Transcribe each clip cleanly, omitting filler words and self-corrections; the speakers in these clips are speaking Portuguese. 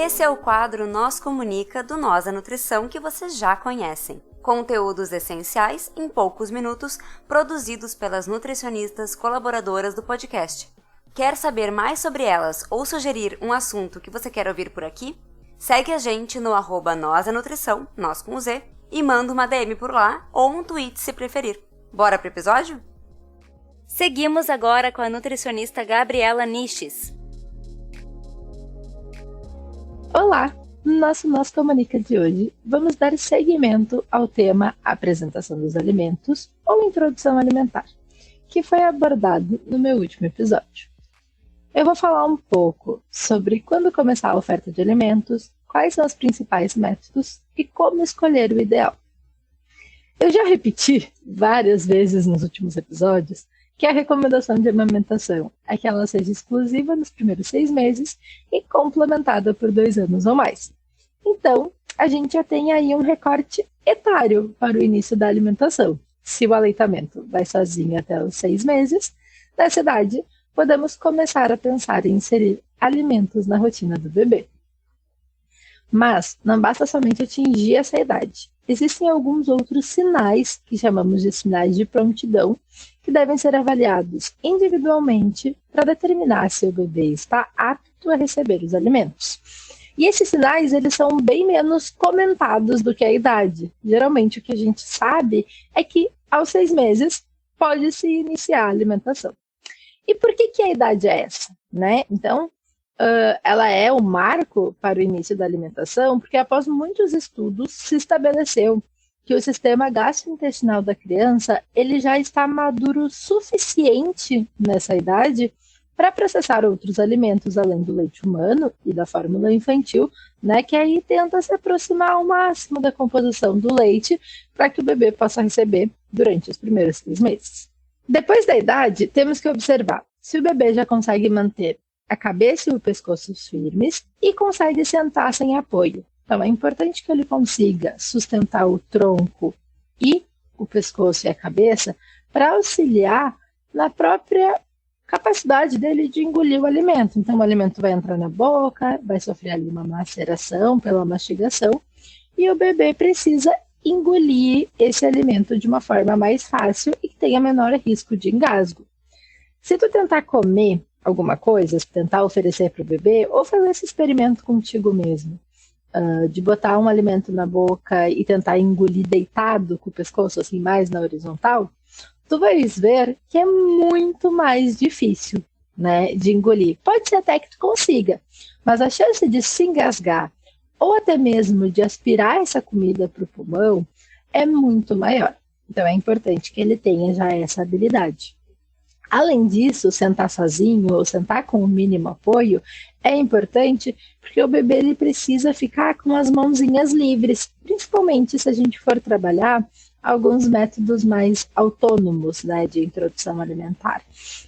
Esse é o quadro Nós Comunica do Nós da Nutrição que vocês já conhecem. Conteúdos essenciais em poucos minutos, produzidos pelas nutricionistas colaboradoras do podcast. Quer saber mais sobre elas ou sugerir um assunto que você quer ouvir por aqui? Segue a gente no @Nós da Nutrição, nós com Z, e manda uma DM por lá ou um tweet se preferir. Bora pro episódio? Seguimos agora com a nutricionista Gabriela Niches. Olá! No nosso Nós Comunica de hoje, vamos dar seguimento ao tema Apresentação dos Alimentos ou Introdução Alimentar, que foi abordado no meu último episódio. Eu vou falar um pouco sobre quando começar a oferta de alimentos, quais são os principais métodos e como escolher o ideal. Eu já repeti várias vezes nos últimos episódios que a recomendação de amamentação é que ela seja exclusiva nos primeiros 6 meses e complementada por 2 anos ou mais. Então, a gente já tem aí um recorte etário para o início da alimentação. Se o aleitamento vai sozinho até os 6 meses, nessa idade, podemos começar a pensar em inserir alimentos na rotina do bebê. Mas não basta somente atingir essa idade. Existem alguns outros sinais, que chamamos de sinais de prontidão, que devem ser avaliados individualmente para determinar se o bebê está apto a receber os alimentos. E esses sinais, eles são bem menos comentados do que a idade. Geralmente, o que a gente sabe é que, aos 6 meses, pode-se iniciar a alimentação. E por que a idade é essa? Né? Então, ela é o marco para o início da alimentação, porque após muitos estudos se estabeleceu que o sistema gastrointestinal da criança ele já está maduro o suficiente nessa idade para processar outros alimentos além do leite humano e da fórmula infantil, né, que aí tenta se aproximar ao máximo da composição do leite para que o bebê possa receber durante os primeiros 3 meses. Depois da idade, temos que observar se o bebê já consegue manter a cabeça e o pescoço firmes e consegue sentar sem apoio. Então, é importante que ele consiga sustentar o tronco e o pescoço e a cabeça para auxiliar na própria capacidade dele de engolir o alimento. Então, o alimento vai entrar na boca, vai sofrer ali uma maceração pela mastigação e o bebê precisa engolir esse alimento de uma forma mais fácil e que tenha menor risco de engasgo. Se tu tentar comer alguma coisa, tentar oferecer para o bebê, ou fazer esse experimento contigo mesmo, de botar um alimento na boca e tentar engolir deitado com o pescoço assim mais na horizontal, tu vais ver que é muito mais difícil, né, de engolir. Pode ser até que tu consiga, mas a chance de se engasgar ou até mesmo de aspirar essa comida para o pulmão é muito maior. Então é importante que ele tenha já essa habilidade. Além disso, sentar sozinho ou sentar com o mínimo apoio é importante porque o bebê ele precisa ficar com as mãozinhas livres, principalmente se a gente for trabalhar alguns métodos mais autônomos, né, de introdução alimentar.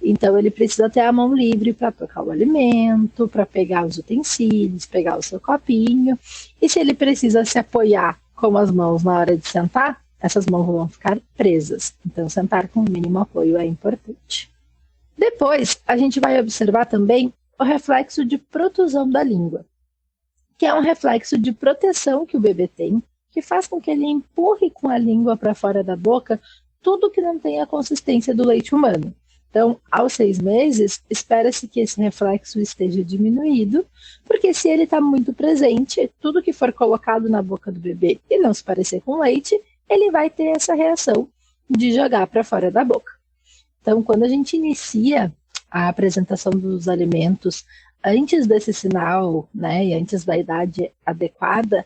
Então, ele precisa ter a mão livre para tocar o alimento, para pegar os utensílios, pegar o seu copinho. E se ele precisa se apoiar com as mãos na hora de sentar, essas mãos vão ficar presas. Então, sentar com o mínimo apoio é importante. Depois, a gente vai observar também o reflexo de protusão da língua, que é um reflexo de proteção que o bebê tem, que faz com que ele empurre com a língua para fora da boca tudo que não tem a consistência do leite humano. Então, aos 6 meses, espera-se que esse reflexo esteja diminuído, porque se ele está muito presente, tudo que for colocado na boca do bebê e não se parecer com leite, ele vai ter essa reação de jogar para fora da boca. Então, quando a gente inicia a apresentação dos alimentos antes desse sinal, né, e antes da idade adequada,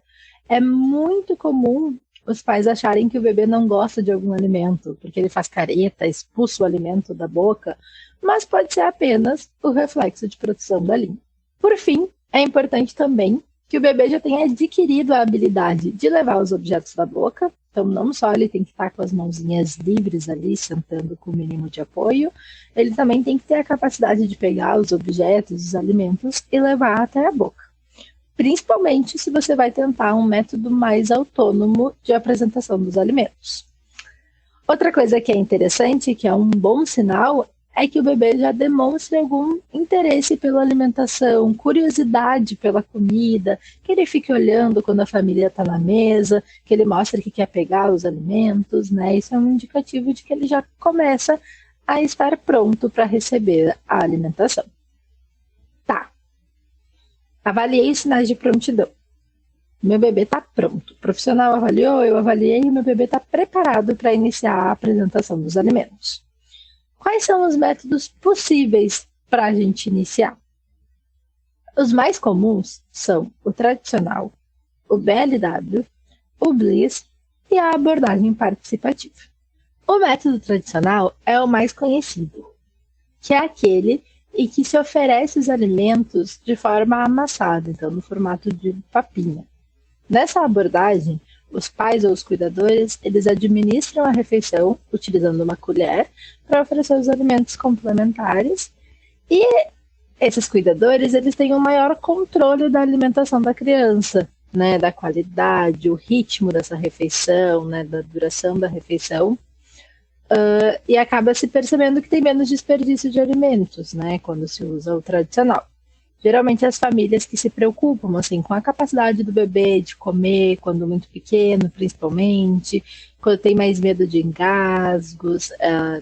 é muito comum os pais acharem que o bebê não gosta de algum alimento, porque ele faz careta, expulsa o alimento da boca, mas pode ser apenas o reflexo de proteção da língua. Por fim, é importante também que o bebê já tenha adquirido a habilidade de levar os objetos da boca. Então, não só ele tem que estar com as mãozinhas livres ali, sentando com o mínimo de apoio, ele também tem que ter a capacidade de pegar os objetos, os alimentos e levar até a boca. Principalmente se você vai tentar um método mais autônomo de apresentação dos alimentos. Outra coisa que é interessante, que é um bom sinal, é que o bebê já demonstre algum interesse pela alimentação, curiosidade pela comida, que ele fique olhando quando a família está na mesa, que ele mostre que quer pegar os alimentos, né? Isso é um indicativo de que ele já começa a estar pronto para receber a alimentação. Tá. Avaliei os sinais de prontidão. Meu bebê está pronto. O profissional avaliou, eu avaliei e meu bebê está preparado para iniciar a apresentação dos alimentos. Quais são os métodos possíveis para a gente iniciar? Os mais comuns são o tradicional, o BLW, o Bliss e a abordagem participativa. O método tradicional é o mais conhecido, que é aquele em que se oferece os alimentos de forma amassada, então no formato de papinha. Nessa abordagem, os pais ou os cuidadores, eles administram a refeição utilizando uma colher para oferecer os alimentos complementares e esses cuidadores, eles têm um maior controle da alimentação da criança, né, da qualidade, o ritmo dessa refeição, né, da duração da refeição, e acaba se percebendo que tem menos desperdício de alimentos, né, quando se usa o tradicional. Geralmente as famílias que se preocupam assim, com a capacidade do bebê de comer quando muito pequeno, principalmente, quando tem mais medo de engasgos,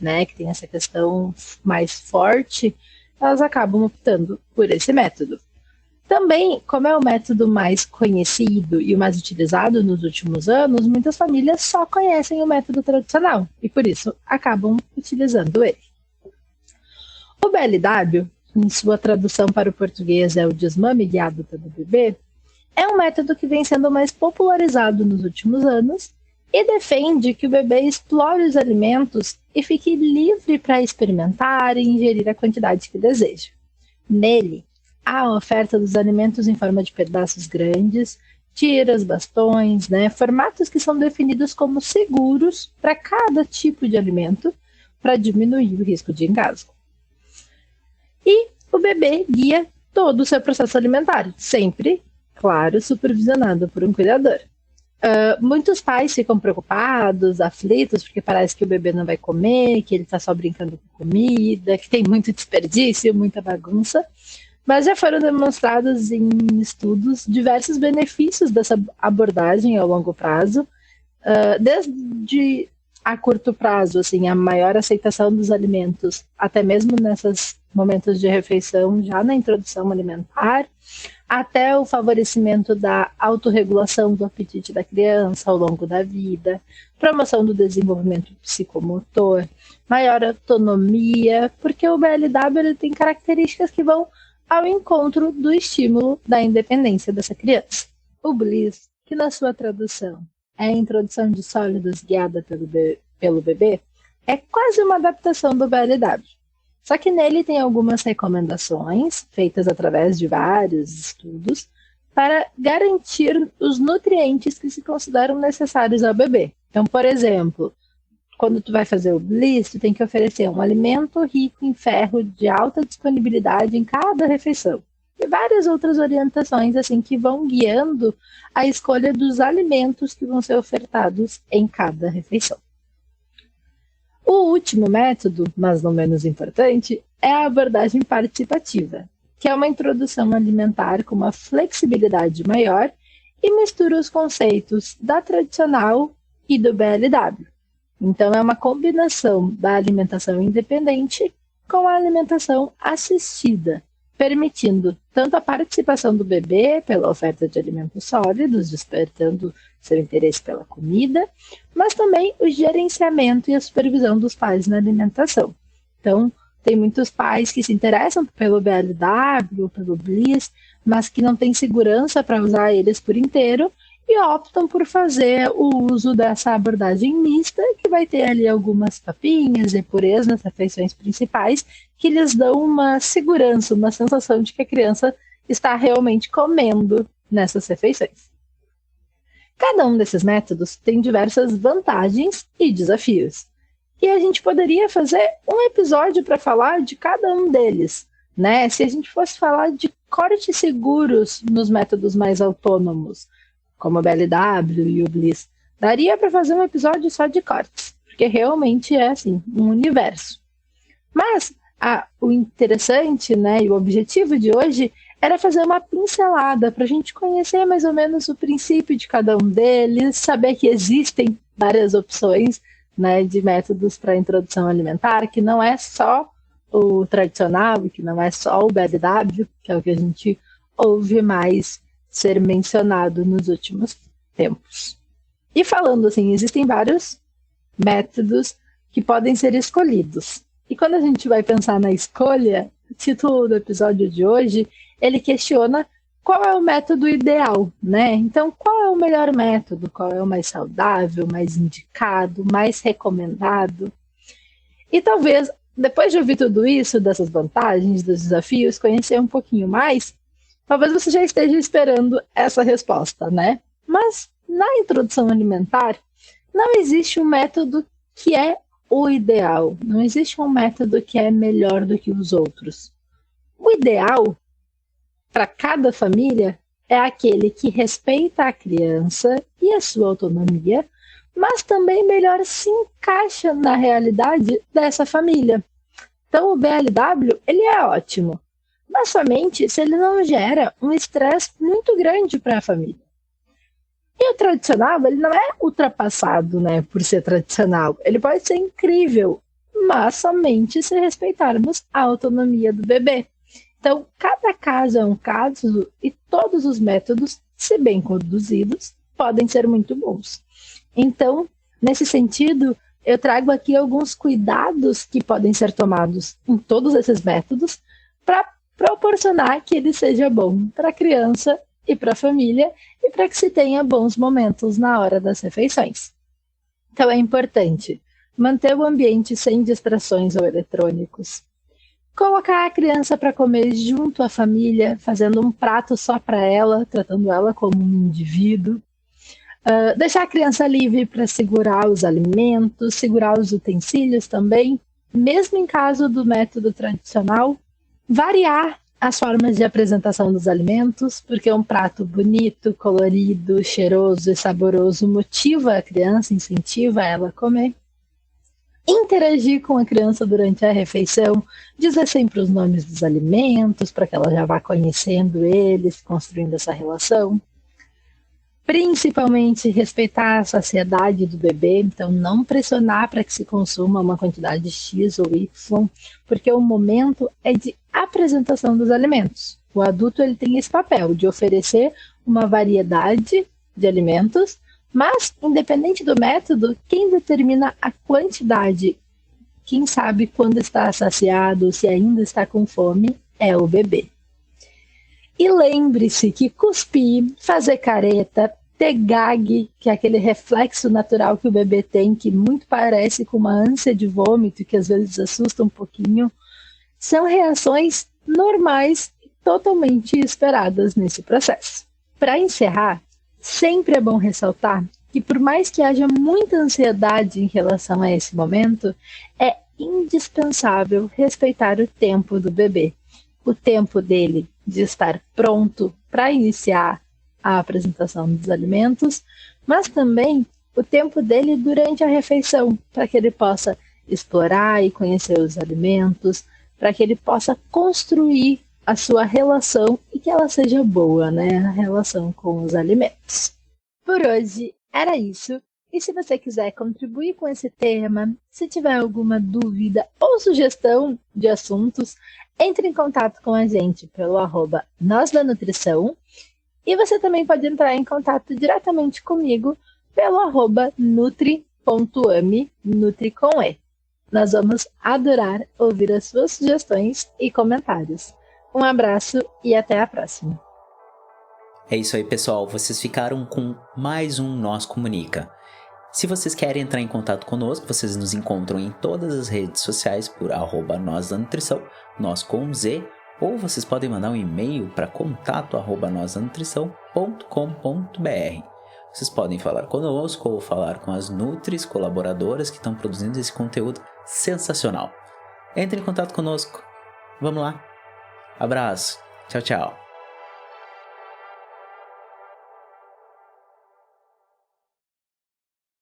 né, que tem essa questão mais forte, elas acabam optando por esse método. Também, como é o método mais conhecido e o mais utilizado nos últimos anos, muitas famílias só conhecem o método tradicional e por isso acabam utilizando ele. O BLW, em sua tradução para o português é o desmame guiado pelo bebê, é um método que vem sendo mais popularizado nos últimos anos e defende que o bebê explore os alimentos e fique livre para experimentar e ingerir a quantidade que deseja. Nele, há a oferta dos alimentos em forma de pedaços grandes, tiras, bastões, né, formatos que são definidos como seguros para cada tipo de alimento para diminuir o risco de engasgo. E o bebê guia todo o seu processo alimentar, sempre, claro, supervisionado por um cuidador. Muitos pais ficam preocupados, aflitos, porque parece que o bebê não vai comer, que ele está só brincando com comida, que tem muito desperdício, muita bagunça. Mas já foram demonstrados em estudos diversos benefícios dessa abordagem ao longo prazo, desde a curto prazo, assim, a maior aceitação dos alimentos, até mesmo nesses momentos de refeição, já na introdução alimentar, até o favorecimento da autorregulação do apetite da criança ao longo da vida, promoção do desenvolvimento psicomotor, maior autonomia, porque o BLW ele tem características que vão ao encontro do estímulo da independência dessa criança. O Bliss, que na sua tradução é a introdução de sólidos guiada pelo bebê, é quase uma adaptação do BLW. Só que nele tem algumas recomendações, feitas através de vários estudos, para garantir os nutrientes que se consideram necessários ao bebê. Então, por exemplo, quando tu vai fazer o Bliss, tu tem que oferecer um alimento rico em ferro de alta disponibilidade em cada refeição. E várias outras orientações assim que vão guiando a escolha dos alimentos que vão ser ofertados em cada refeição. O último método, mas não menos importante, é a abordagem participativa, que é uma introdução alimentar com uma flexibilidade maior e mistura os conceitos da tradicional e do BLW. Então, é uma combinação da alimentação independente com a alimentação assistida, permitindo tanto a participação do bebê pela oferta de alimentos sólidos, despertando seu interesse pela comida, mas também o gerenciamento e a supervisão dos pais na alimentação. Então, tem muitos pais que se interessam pelo BLW, pelo Bliss, mas que não têm segurança para usar eles por inteiro e optam por fazer o uso dessa abordagem mista, que vai ter ali algumas papinhas e purês nas refeições principais, que lhes dão uma segurança, uma sensação de que a criança está realmente comendo nessas refeições. Cada um desses métodos tem diversas vantagens e desafios. E a gente poderia fazer um episódio para falar de cada um deles, né? Se a gente fosse falar de cortes seguros nos métodos mais autônomos, como o BLW e o Bliss, daria para fazer um episódio só de cortes, porque realmente é assim, um universo. Mas O interessante, né, e o objetivo de hoje era fazer uma pincelada para a gente conhecer mais ou menos o princípio de cada um deles, saber que existem várias opções, né, de métodos para introdução alimentar, que não é só o tradicional, que não é só o BLW, que é o que a gente ouve mais ser mencionado nos últimos tempos. E falando assim, existem vários métodos que podem ser escolhidos. E quando a gente vai pensar na escolha, o título do episódio de hoje, ele questiona qual é o método ideal, né? Então, qual é o melhor método? Qual é o mais saudável, mais indicado, mais recomendado? E talvez, depois de ouvir tudo isso, dessas vantagens, dos desafios, conhecer um pouquinho mais, talvez você já esteja esperando essa resposta, né? Mas, na introdução alimentar, não existe um método que é o ideal. Não existe um método que é melhor do que os outros. O ideal para cada família é aquele que respeita a criança e a sua autonomia, mas também melhor se encaixa na realidade dessa família. Então o BLW, ele é ótimo, mas somente se ele não gera um estresse muito grande para a família. E o tradicional, ele não é ultrapassado, né, por ser tradicional. Ele pode ser incrível, mas somente se respeitarmos a autonomia do bebê. Então, cada caso é um caso e todos os métodos, se bem conduzidos, podem ser muito bons. Então, nesse sentido, eu trago aqui alguns cuidados que podem ser tomados em todos esses métodos para proporcionar que ele seja bom para a criança e para a família e para que se tenha bons momentos na hora das refeições. Então, é importante manter o ambiente sem distrações ou eletrônicos. Colocar a criança para comer junto à família, fazendo um prato só para ela, tratando ela como um indivíduo. Deixar a criança livre para segurar os alimentos, segurar os utensílios também, mesmo em caso do método tradicional. Variar as formas de apresentação dos alimentos, porque um prato bonito, colorido, cheiroso e saboroso motiva a criança, incentiva ela a comer. Interagir com a criança durante a refeição, dizer sempre os nomes dos alimentos, para que ela já vá conhecendo eles, construindo essa relação. Principalmente respeitar a saciedade do bebê, então não pressionar para que se consuma uma quantidade X ou Y, porque o momento é de apresentação dos alimentos. O adulto ele tem esse papel de oferecer uma variedade de alimentos, mas, independente do método, quem determina a quantidade, quem sabe quando está saciado, se ainda está com fome, é o bebê. E lembre-se que cuspir, fazer careta, ter gag, que é aquele reflexo natural que o bebê tem, que muito parece com uma ânsia de vômito, que às vezes assusta um pouquinho, são reações normais e totalmente esperadas nesse processo. Para encerrar, sempre é bom ressaltar que por mais que haja muita ansiedade em relação a esse momento, é indispensável respeitar o tempo do bebê. O tempo dele de estar pronto para iniciar a apresentação dos alimentos, mas também o tempo dele durante a refeição, para que ele possa explorar e conhecer os alimentos, para que ele possa construir a sua relação e que ela seja boa, né? A relação com os alimentos. Por hoje era isso. E se você quiser contribuir com esse tema, se tiver alguma dúvida ou sugestão de assuntos, entre em contato com a gente pelo @nozdanutrição. E você também pode entrar em contato diretamente comigo pelo @nutri.ame, Nutri com E. Nós vamos adorar ouvir as suas sugestões e comentários. Um abraço e até a próxima. É isso aí, pessoal. Vocês ficaram com mais um Nós Comunica. Se vocês querem entrar em contato conosco, vocês nos encontram em todas as redes sociais por @nozdanutrição, nós com Z, ou vocês podem mandar um e-mail para contato@nozdanutrição.com.br. Vocês podem falar conosco ou falar com as Nutris colaboradoras que estão produzindo esse conteúdo sensacional. Entre em contato conosco. Vamos lá. Abraço. Tchau, tchau.